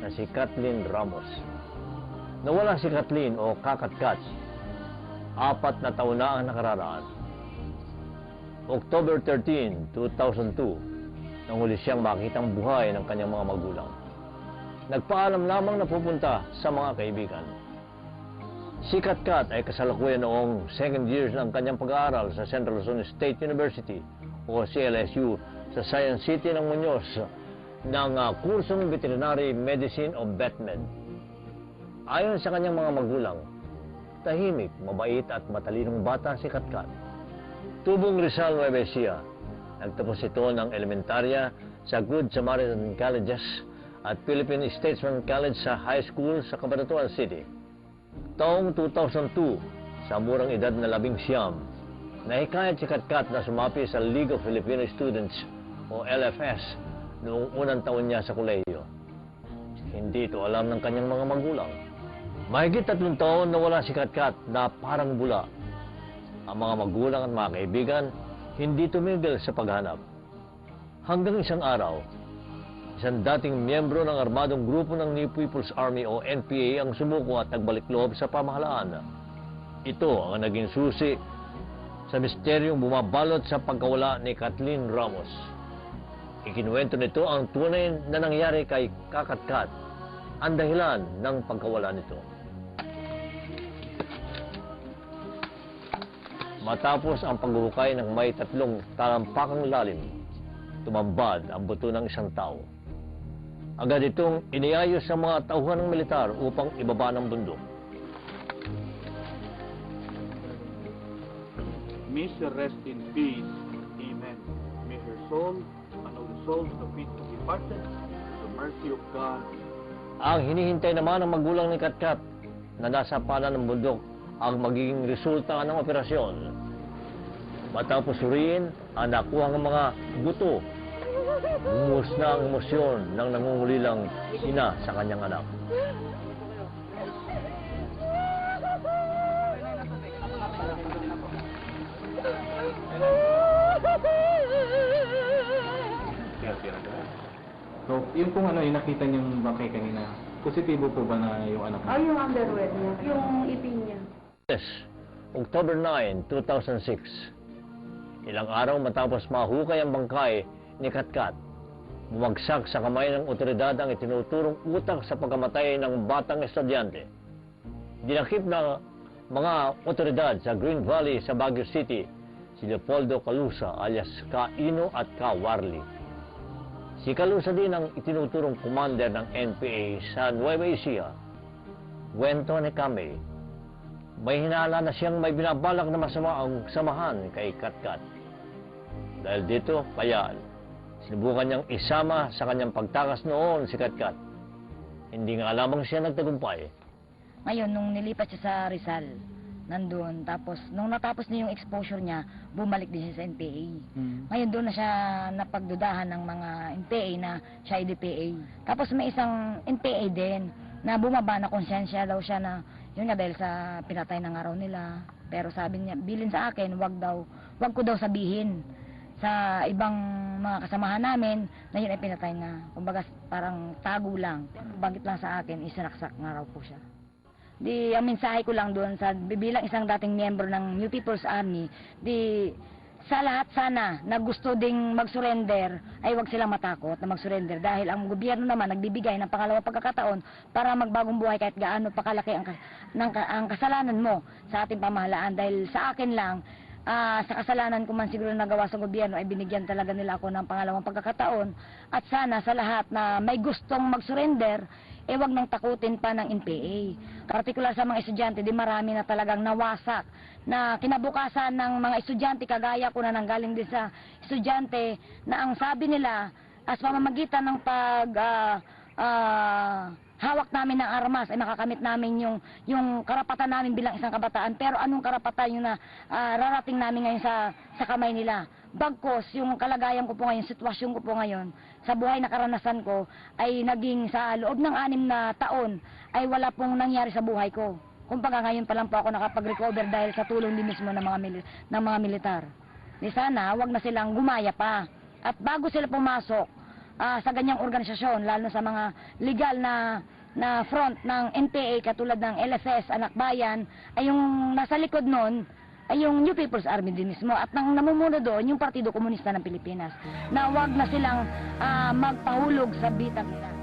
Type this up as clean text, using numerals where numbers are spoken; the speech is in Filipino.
na si Kathleen Ramos. Nawala si Kathleen o Kakatkat 4 na taon na ang nakararaan. October 13, 2002, nang huli siyang makitang buhay ng kanyang mga magulang. Nagpaalam lamang na pupunta sa mga kaibigan. Si Katkat ay kasalukuyan noong second year ng kanyang pag-aaral sa Central Luzon State University o CLSU sa Science City ng Muñoz ng kursong Veterinary Medicine o VetMed. Ayon sa kanyang mga magulang, tahimik, mabait at matalinong bata si Katkat. Tubong Rizal, Nueva Ecija. Nagtapos ito ng elementarya sa Good Samaritan Colleges at Philippine Statesman College sa high school sa Cabanatuan City. Taong 2002, sa murang edad na 19, nahikayat si Katkat na sumapi sa League of Filipino Students o LFS noong unang taon niya sa kolehiyo. Hindi ito alam ng kanyang mga magulang. Mahigit 3 taon na wala si Katkat na parang bula. Ang mga magulang at mga kaibigan hindi tumigil sa paghanap. Hanggang isang araw, isang dating miyembro ng armadong grupo ng New People's Army o NPA ang sumuko at nagbalik loob sa pamahalaan. Ito ang naging susi sa misteryong bumabalot sa pagkawala ni Kathleen Ramos. Ikinuwento nito ang tunay na nangyari kay Kakatkat, ang dahilan ng pagkawala nito. Matapos ang paghuhukay ng may 3 talampakang lalim, tumambad ang buto ng isang tao. Agad itong iniayos sa mga tauhan ng militar upang ibaba ng bundok. May she rest in peace. Amen. May her soul and all the souls of it departed to the mercy of God. Ang hinihintay naman ng magulang ni Katkat na nasa pala ng bundok ang magiging resulta ng operasyon. Matapos suriin ang nakuhang mga buto, bumuhos na ang emosyon ng nangungulilang ina sa kanyang anak. So, yung kung ano yung nakita niyong bakay kanina, positibo po ba na yung anak Ay, niya? yung underwear niya, yung ipin niya. Yes, October 9, 2006. Ilang araw matapos mahukay ang bangkay ni Katkat, bumagsak sa kamay ng otoridad ang itinuturong utak sa pagkamatay ng batang estudyante. Dinakip ng mga otoridad sa Green Valley sa Baguio City si Leopoldo Calusa alias Kaino at Kawarli. Si Calusa din ang itinuturong commander ng NPA sa Nueva Ecija. Kwento ni Kame, may hinala na siyang may binabalak na masama ang samahan kay Katkat. Dahil dito, kaya sinubukan niyang isama sa kanyang pagtakas noon si Katkat. Hindi nga lamang siya nagtagumpay. Ngayon, nung nilipat siya sa Rizal, nandun, tapos nung natapos na yung exposure niya, bumalik din siya sa NPA. Ngayon doon na siya napagdudahan ng mga NPA na siya ay DPA. Tapos may isang NPA din na bumaba na konsensya daw siya na yun nga dahil sa pinatay ng araw nila. Pero sabi niya, bilin sa akin, wag ko daw sabihin sa ibang mga kasamahan namin na yun ay pinatay na. Kumbaga parang tago lang. Bagit lang sa akin, isinaksak nga raw po siya. Di, ang mensahe ko lang doon sa bilang isang dating miyembro ng New People's Army, di sa lahat sana na gusto ding mag-surrender ay wag silang matakot na mag-surrender dahil ang gobyerno naman nagbibigay ng pangalawang pagkakataon para magbagong buhay kahit gaano pakalaki ang kasalanan mo sa ating pamahalaan. Dahil sa akin lang, sa kasalanan ko man siguro nagawa sa gobyerno ay binigyan talaga nila ako ng pangalawang pagkakataon. At sana sa lahat na may gustong mag-surrender, wag nang takutin pa ng NPA. Partikular sa mga estudyante, di marami na talagang nawasak na kinabukasan ng mga estudyante, kagaya ko na nanggaling din sa estudyante, na ang sabi nila, as pamamagitan ng hawak namin ng armas ay makakamit namin yung karapatan namin bilang isang kabataan. Pero anong karapatan yung na rarating namin ngayon sa kamay nila? Bagkos, yung kalagayan ko po ngayon, sitwasyon ko po ngayon, sa buhay na karanasan ko, ay naging sa loob ng 6 na taon, ay wala pong nangyari sa buhay ko. Kumbaga ngayon pa lang po ako nakapag-recover dahil sa tulong din mismo ng mga militar. Di sana, wag na silang gumaya pa. At bago sila pumasok, sa ganyang organisasyon, lalo sa mga legal na front ng NPA katulad ng LFS, Anak Bayan, ay yung nasa likod nun ay yung New People's Army din mismo at nang namumuno doon yung Partido Komunista ng Pilipinas na wag na silang magpahulog sa bitag nila.